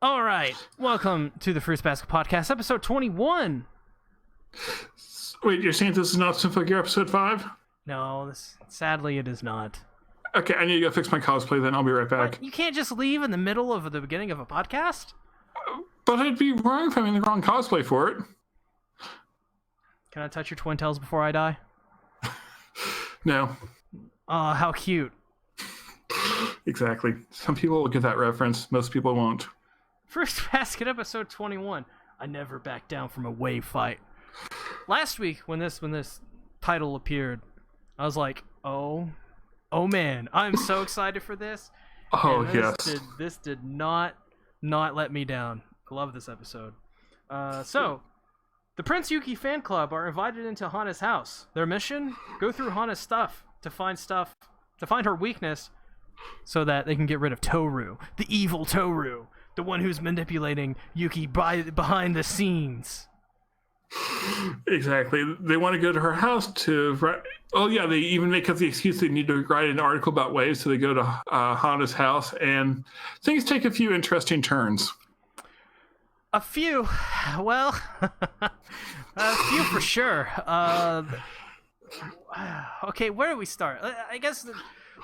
All right, welcome to the Fruits Basket Podcast, episode 21. Wait, you're saying this is not Symphogear Gear episode 5? No, sadly it is not. Okay, I need to go fix my cosplay then. I'll be right back. What? You can't just leave in the middle of the beginning of a podcast? But I'd be wrong if I'm in the wrong cosplay for it. Can I touch your twin tails before I die? No. Oh, how cute. Exactly. Some people will get that reference. Most people won't. Fruits Basket episode 21. I never back down from a wave fight. Last week, when this title appeared, I was like, oh man, I'm so excited for this. Oh, yes. This did not let me down. I love this episode. So, the Prince Yuki fan club are invited into Hana's house. Their mission? Go through Hana's stuff to find her weakness, so that they can get rid of Toru, the evil Toru, the one who's manipulating Yuki behind the scenes. Exactly. They want to go to her house to write. Oh yeah, they even make up the excuse they need to write an article about waves, so they go to Hana's house, and things take a few interesting turns. A few, well, a few for sure. Okay, where do we start? I guess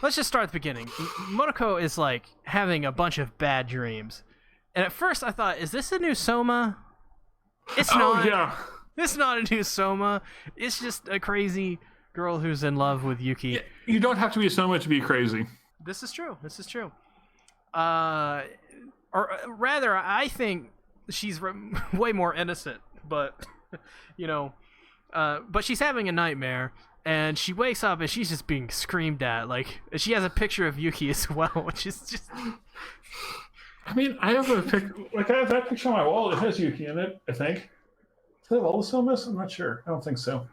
let's just start at the beginning. Motoko is like having a bunch of bad dreams, and at first I thought, is this a new Soma? It's not. Oh yeah. It's not a new Soma. It's just a crazy girl who's in love with Yuki. Yeah, you don't have to be so much to be crazy. This is true. Or rather, I think she's way more innocent. But but she's having a nightmare, and she wakes up and she's just being screamed at. Like, she has a picture of Yuki as well, which is just. I mean, I have that picture on my wall. It has Yuki in it, I think. Does it have all the Somas? I'm not sure. I don't think so.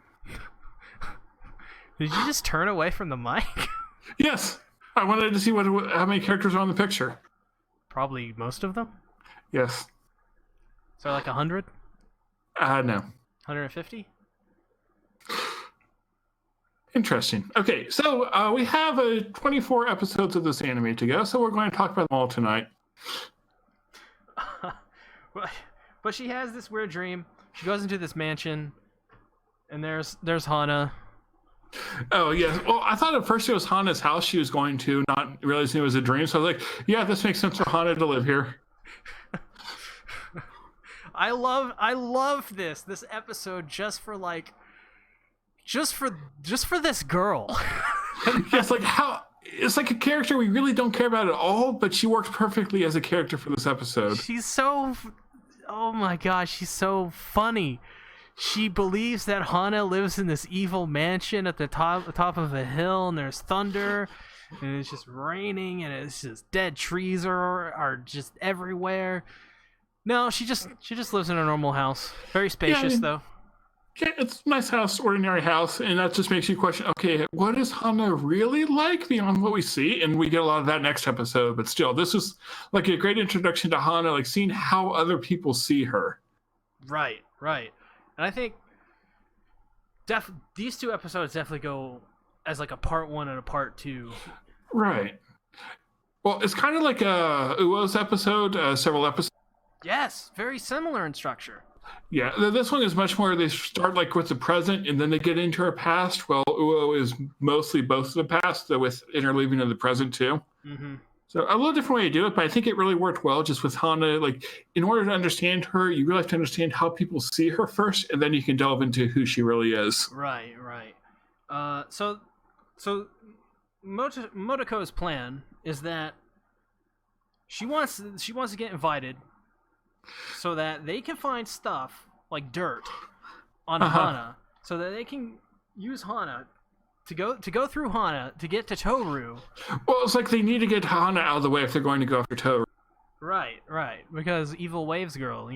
Did you just turn away from the mic? Yes. I wanted to see how many characters are on the picture. Probably most of them? Yes. So like 100? No. 150? Interesting. Okay, so we have 24 episodes of this anime to go, so we're going to talk about them all tonight. But she has this weird dream. She goes into this mansion, and there's Hana. Oh, yeah. Well, I thought at first it was Hana's house she was going to, not realizing it was a dream. So I was like, yeah, this makes sense for Hana to live here. I love this episode just for this girl. It's like it's like a character we really don't care about at all, but she works perfectly as a character for this episode. Oh my gosh, she's so funny. She believes that Hana lives in this evil mansion at the top of a hill, and there's thunder, and it's just raining, and it's just dead trees are just everywhere. No, she just lives in a normal house. Very spacious, though. Yeah, it's a nice house, ordinary house, and that just makes you question, okay, what is Hana really like beyond what we see? And we get a lot of that next episode, but still, this is like a great introduction to Hana, like seeing how other people see her. Right. And I think these two episodes definitely go as like a part 1 and a part 2. Right. Well, it's kind of like a Uo's episode, several episodes. Yes, very similar in structure. Yeah, this one is much more, they start like with the present and then they get into her past. Well, Uo is mostly both of the past, though with interleaving of the present too. Mm-hmm. So a little different way to do it, but I think it really worked well just with Hana. Like, in order to understand her, you really have to understand how people see her first, and then you can delve into who she really is. Right. So Motoko's plan is that she wants to get invited so that they can find stuff like dirt on Hana, so that they can use Hana to go through Hana to get to Toru. Well, it's like they need to get Hana out of the way if they're going to go after Toru. Right. Because evil waves girl,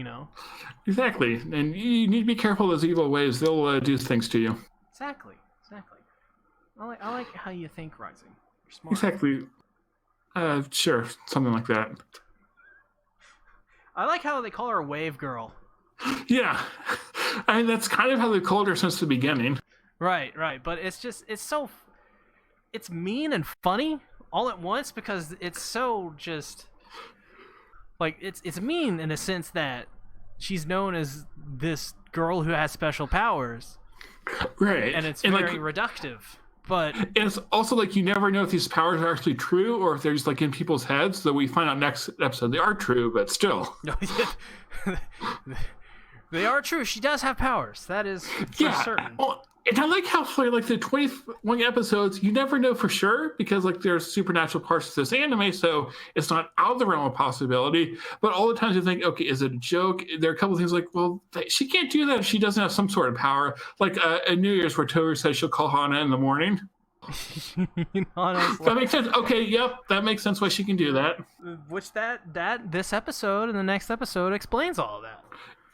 Exactly, and you need to be careful of those evil waves. They'll do things to you. Exactly. I like how you think, Rising. You're smart. Exactly. Sure, something like that. I like how they call her Wave Girl. Yeah. I mean, that's kind of how they've called her since the beginning. Right. But it's mean and funny all at once because it's so just like it's mean in a sense that she's known as this girl who has special powers, Right. and it's and very like, reductive. But and it's also like you never know if these powers are actually true or if they're just like in people's heads. So we find out next episode they are true, but still. they are true. She does have powers. That is for certain. Well, and I like how for like the 21 episodes, you never know for sure because like there's supernatural parts to this anime, so it's not out of the realm of possibility. But all the times you think, okay, is it a joke? There are a couple of things like, well, she can't do that if she doesn't have some sort of power. Like at New Year's where Toru says she'll call Hana in the morning. That makes sense. Okay, yep, that makes sense why she can do that. Which this episode and the next episode explains all of that.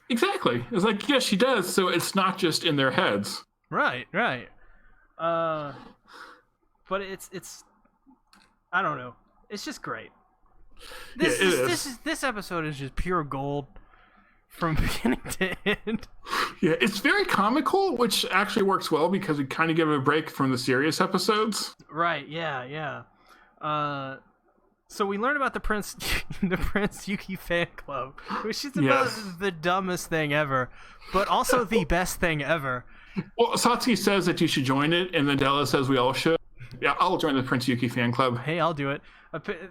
Exactly. It's like, yes, she does, so it's not just in their heads. Right. But it's I don't know. It's just great. This episode is just pure gold from beginning to end. Yeah, it's very comical, which actually works well because we kind of give a break from the serious episodes. Right, yeah. So we learn about the Prince Yuki fan club, which is about the dumbest thing ever, but also the best thing ever. Well, Satsuki says that you should join it, and then Della says we all should. Yeah, I'll join the Prince Yuki fan club. Hey, I'll do it.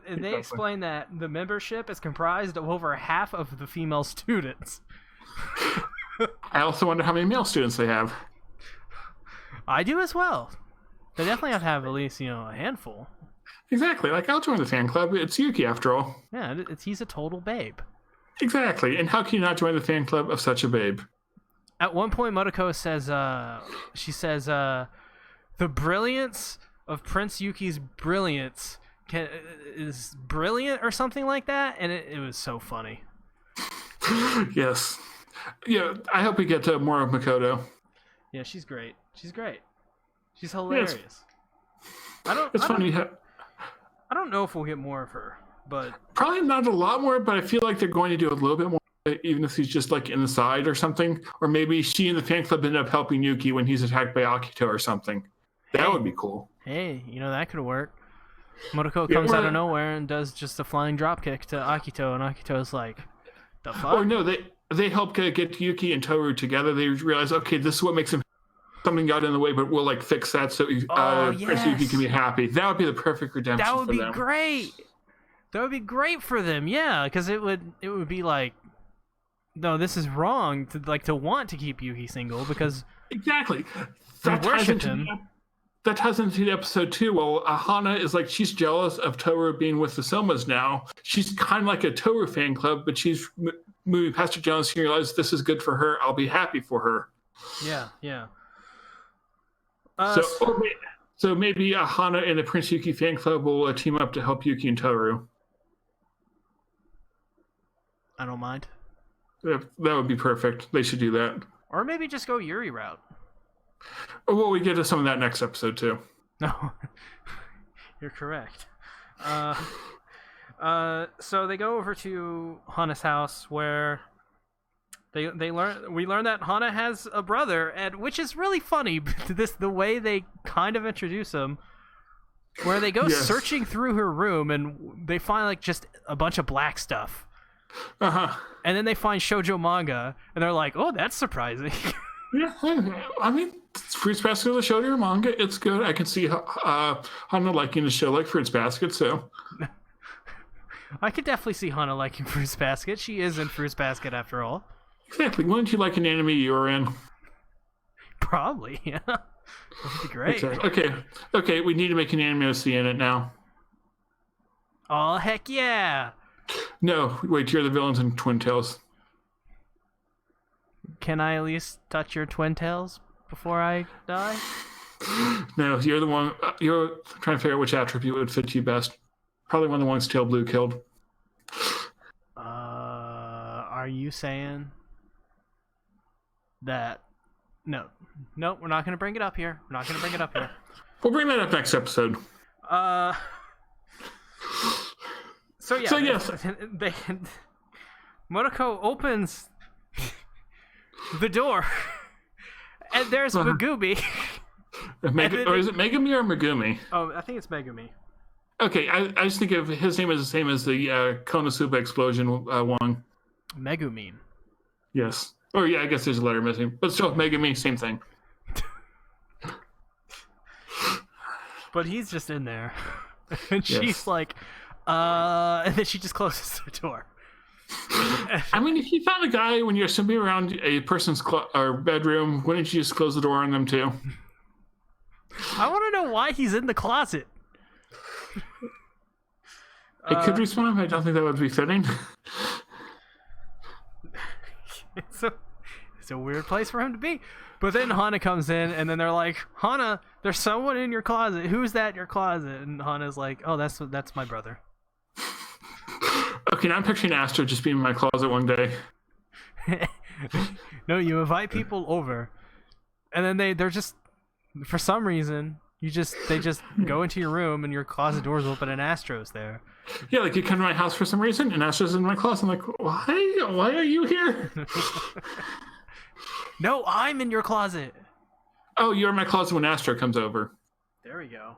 And they explain that the membership is comprised of over half of the female students. I also wonder how many male students they have. I do as well. They definitely have to have at least, a handful. Exactly. Like, I'll join the fan club. It's Yuki, after all. Yeah, he's a total babe. Exactly. And how can you not join the fan club of such a babe? At one point, Motoko says, the brilliance of Prince Yuki's brilliance is brilliant or something like that, and it was so funny. Yes. Yeah, I hope we get to more of Makoto. Yeah, she's great. She's hilarious. Yes. It's funny. I don't know if we'll get more of her, but probably not a lot more, but I feel like they're going to do a little bit more, even if he's just like in the side or something. Or maybe she and the fan club end up helping Yuki when he's attacked by Akito or something. That would be cool. Hey, that could work. Motoko comes out of nowhere and does just a flying dropkick to Akito, and Akito's like, the fuck? Or no, they help get Yuki and Toru together. They realize, okay, this is what makes him. Something got in the way, but we'll like fix that so Prince Yuki can be happy. That would be the perfect redemption. That would be them. Great. That would be great for them. Yeah, because it would be like, no, this is wrong to want to keep Yuki single because exactly that worship him. That ties into episode 2. Well, Hana is like she's jealous of Toru being with the Somas now. She's kind of like a Toru fan club, but she's moving past her jealousy and realizes this is good for her. I'll be happy for her. Yeah. So maybe Hana and the Prince Yuki fan club will team up to help Yuki and Toru. I don't mind. That would be perfect. They should do that. Or maybe just go Yuri route. Well, we get to some of that next episode too. No, you're correct. So they go over to Hana's house where we learn that Hana has a brother, and which is really funny. The way they kind of introduce him, where they go searching through her room and they find like just a bunch of black stuff. And then they find shoujo manga, and they're like, "Oh, that's surprising." Yeah, I mean, Fruits Basket is a shoujo manga. It's good. I can see Hana liking a show like Fruits Basket. So I could definitely see Hana liking Fruits Basket. She is in Fruits Basket after all. Exactly. Wouldn't you like an anime you were in? Probably, yeah. That'd be great. Okay. We need to make an anime OC in it now. Oh, heck yeah. No, wait, you're the villains in Twin Tails. Can I at least touch your twin tails before I die? No, you're the one. You're trying to figure out which attribute would fit you best. Probably one of the ones Tail Blue killed. Are you saying that? No, we're not going to bring it up here. We'll bring that up next episode. So yes, Motoko opens the door, and there's Megumi. Or is it Megumi or Megumi? Oh, I think it's Megumi. Okay, I just think of his name as the same as the Konosuba explosion one. Megumin. Yes. Or yeah, I guess there's a letter missing. But still, Megami, same thing. But he's just in there. And she's Yes. like, and then she just closes the door. I mean, if you found a guy when you're assembling around a person's or bedroom, wouldn't you just close the door on them too? I want to know why he's in the closet. It could respawn, but I don't think that would be fitting. It's a weird place for him to be. But then Hana comes in, and then they're like, Hana, there's someone in your closet. Who's that in your closet? And Hana's like, oh, that's my brother. Okay, now I'm picturing Astro just being in my closet one day. No, you invite people over, and then they're just, for some reason, they just go into your room, and your closet door's open, and Astro's there. Yeah, like you come to my house for some reason, and Astro's in my closet. I'm like, why? Why are you here? No, I'm in your closet. Oh, you're in my closet when Astro comes over. There we go.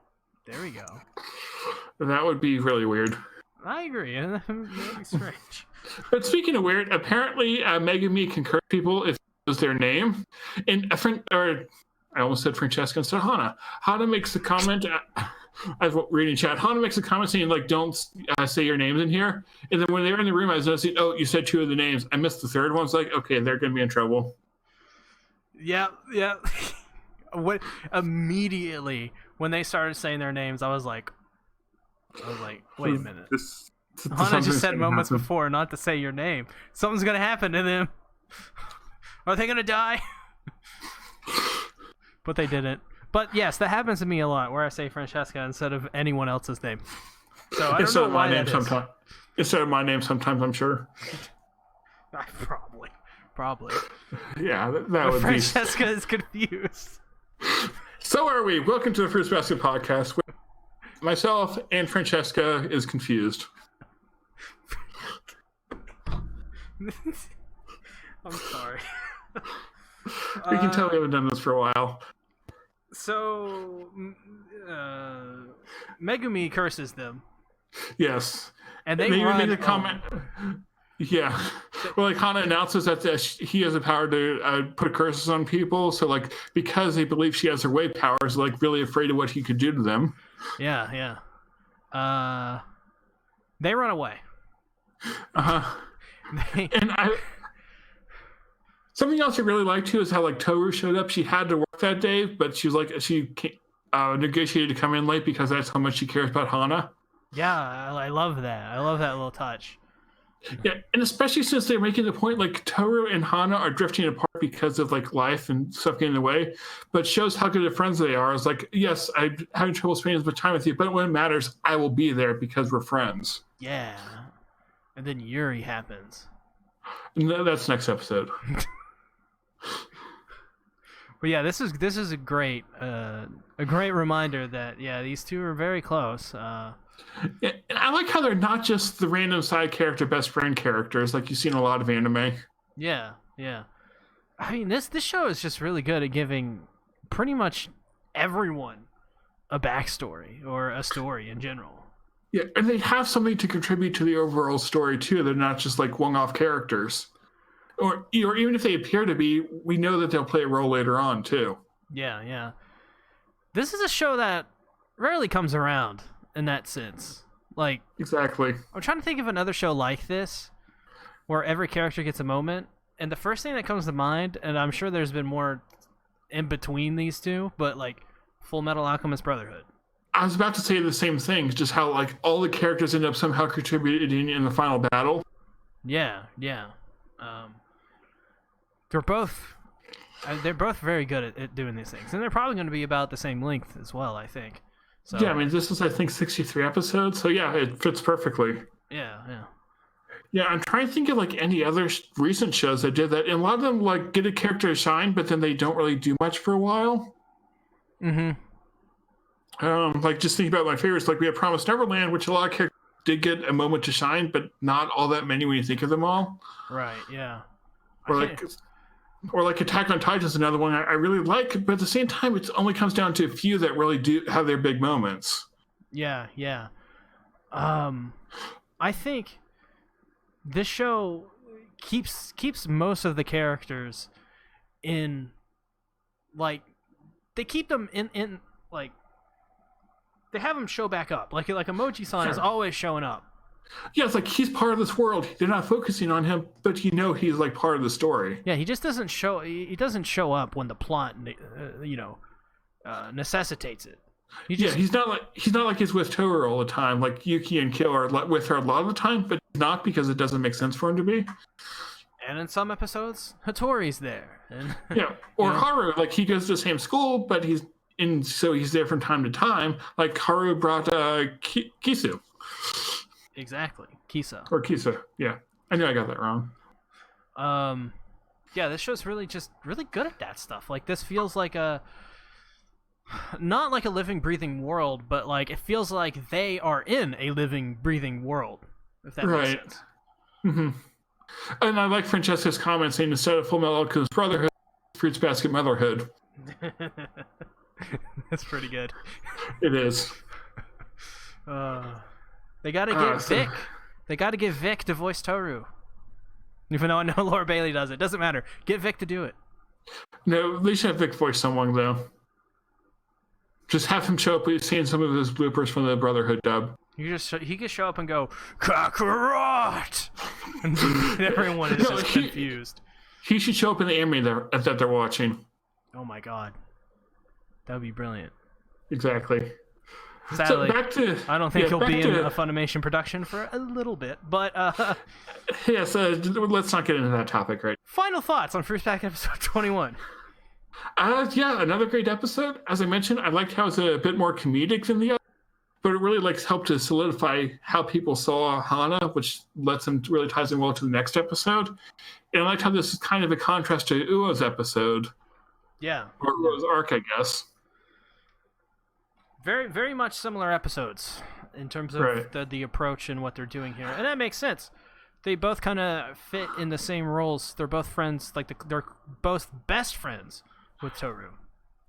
That would be really weird. I agree. That would be strange. But speaking of weird, apparently Megami can curse people if it was their name. And a friend, or I almost said Francesca instead of Hana. Hana makes a comment. I was reading chat. Hana makes a comment saying, like, don't say your names in here. And then when they were in the room, I was noticing, oh, you said two of the names. I missed the third one. I was like, okay, they're going to be in trouble. Yeah. What immediately when they started saying their names, I was like, wait a minute. Hana just said moments before not to say your name. Something's gonna happen to them. Are they gonna die? But they didn't. But yes, that happens to me a lot, where I say Francesca instead of anyone else's name. So I don't know why that is. Instead of my name, sometimes I'm sure. Probably. Yeah, that would be. Francesca is confused. So are we. Welcome to the Fruits Basket Podcast. Myself and Francesca is confused. I'm sorry. We can tell we haven't done this for a while. So, Megumi curses them. Yes. And they run. Make a comment. Yeah. Well, like Hana announces that he has the power to put curses on people. So, like, because they believe she has her way powers, like, really afraid of what he could do to them. Yeah. They run away. Something else I really liked too is how like Toru showed up. She had to work that day, but she was like she negotiated to come in late because that's how much she cares about Hana. Yeah, I love that. I love that little touch. Yeah, and especially since they're making the point like Toru and Hana are drifting apart because of like life and stuff getting in the way, but shows how good of friends they are. It's like, yes, I'm having trouble spending as much time with you, but when it matters, I will be there because we're friends. Yeah, and then Yuri happens. And that's next episode. But yeah, this is a great reminder that these two are very close. Yeah, and I like how they're not just the random side character, best friend characters like you see in a lot of anime. Yeah. I mean, this show is just really good at giving pretty much everyone a backstory or a story in general. Yeah, and they have something to contribute to the overall story too. They're not just like one-off characters. Or even if they appear to be, we know that they'll play a role later on too. Yeah. This is a show that rarely comes around in that sense. Like, exactly. I'm trying to think of another show like this where every character gets a moment, and the first thing that comes to mind, and I'm sure there's been more in between these two, but like Full Metal Alchemist Brotherhood. I was about to say the same thing, just how like all the characters end up somehow contributing in the final battle. Yeah. They're both very good at doing these things, and they're probably going to be about the same length as well, I think. So, yeah, I mean, this is, I think, 63 episodes, so yeah, it fits perfectly. Yeah. Yeah, I'm trying to think of, like, any other recent shows that did that, and a lot of them, like, get a character to shine, but then they don't really do much for a while. Mm-hmm. Like, just thinking about my favorites, like, we have Promised Neverland, which a lot of characters did get a moment to shine, but not all that many when you think of them all. Right, yeah. Or like Attack on Titan is another one I really like, but at the same time, it only comes down to a few that really do have their big moments. Yeah. I think this show keeps most of the characters in, like, they keep them in like, they have them show back up. Like Emoji-san is always showing up. Yeah, it's like he's part of this world. They're not focusing on him, but he's like part of the story. Yeah, he just doesn't show. He doesn't show up when the plot, necessitates it. He's not like he's with Toru all the time. Like Yuki and Kyo are with her a lot of the time, but not because it doesn't make sense for him to be. And in some episodes, Hattori's there. And, or Haru, like he goes to the same school, but he's there from time to time. Like Haru brought Kisu. Exactly, Kisa. Or Kisa, yeah. I knew I got that wrong. Yeah, this show's really good at that stuff. Like, this feels like not like a living, breathing world, but like it feels like they are in a living, breathing world. If that makes sense. Mm-hmm. And I like Francesca's comment saying instead of Full Metal Alchemist Brotherhood, Fruits Basket Motherhood. That's pretty good. It is. They gotta get Vic. They gotta get Vic to voice Toru. Even though I know Laura Bailey does it. Doesn't matter. Get Vic to do it. No, they should have Vic voice someone, though. Just have him show up. We've seen some of his bloopers from the Brotherhood dub. He could show up and go, Kakarot! And everyone is just confused. He should show up in the anime that they're watching. Oh my god. That would be brilliant. Exactly. Sadly, so I don't think he'll be in a Funimation production for a little bit, but yes, let's not get into that topic, right? Final thoughts on Fruits Basket episode 21. Another great episode. As I mentioned, I liked how it's a bit more comedic than the other, but it really helped to solidify how people saw Hana, which really ties in well to the next episode. And I liked how this is kind of a contrast to Uo's episode. Yeah. Or Uo's arc, I guess. Very, very much similar episodes in terms of the approach and what they're doing here. And that makes sense. They both kind of fit in the same roles. They're both friends. Like, they're both best friends with Toru.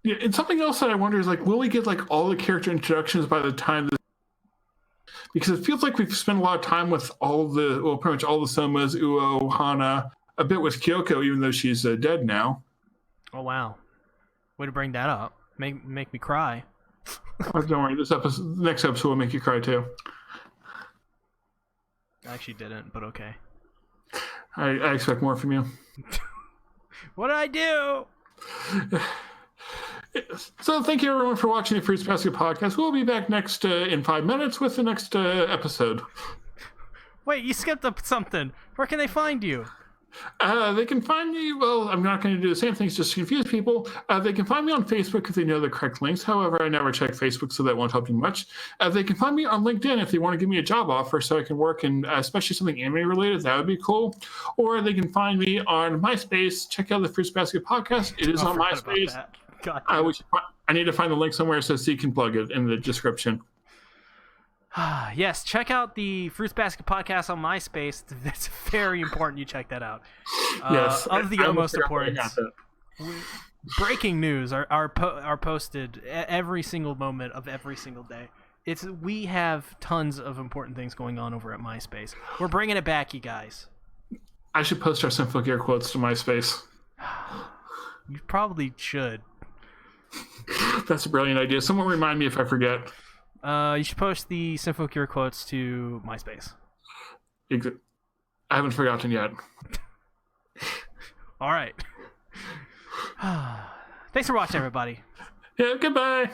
Yeah, and something else that I wonder is, like, will we get, like, all the character introductions by the time because it feels like we've spent a lot of time with pretty much all the Somas, Uo, Hana, a bit with Kyoko, even though she's dead now. Oh, wow. Way to bring that up. Make me cry. Oh, don't worry, next episode will make you cry too. I actually didn't, but okay. I expect more from you. What did I do? So thank you everyone for watching the Fruits Basket podcast. We'll be back next in 5 minutes with the next episode. Wait, you skipped up something. Where can they find you? They can find me, well, I'm not going to do the same things just to confuse people. They can find me on Facebook if they know the correct links. However, I never check Facebook, so that won't help you much. They can find me on LinkedIn if they want to give me a job offer so I can work in, especially something anime related. That would be cool. Or they can find me on MySpace. Check out the Fruits Basket podcast. It is on MySpace. I need to find the link somewhere so you can plug it in the description. Yes, check out the Fruits Basket podcast on MySpace. It's very important you check that out. Yes, of the utmost importance. Breaking news are posted every single moment of every single day. We have tons of important things going on over at MySpace. We're bringing it back, you guys. I should post our Simple Gear quotes to MySpace. You probably should. That's a brilliant idea. Someone remind me if I forget. You should post the Sympho-Cure quotes to MySpace. I haven't forgotten yet. All right. Thanks for watching, everybody. Yeah, goodbye.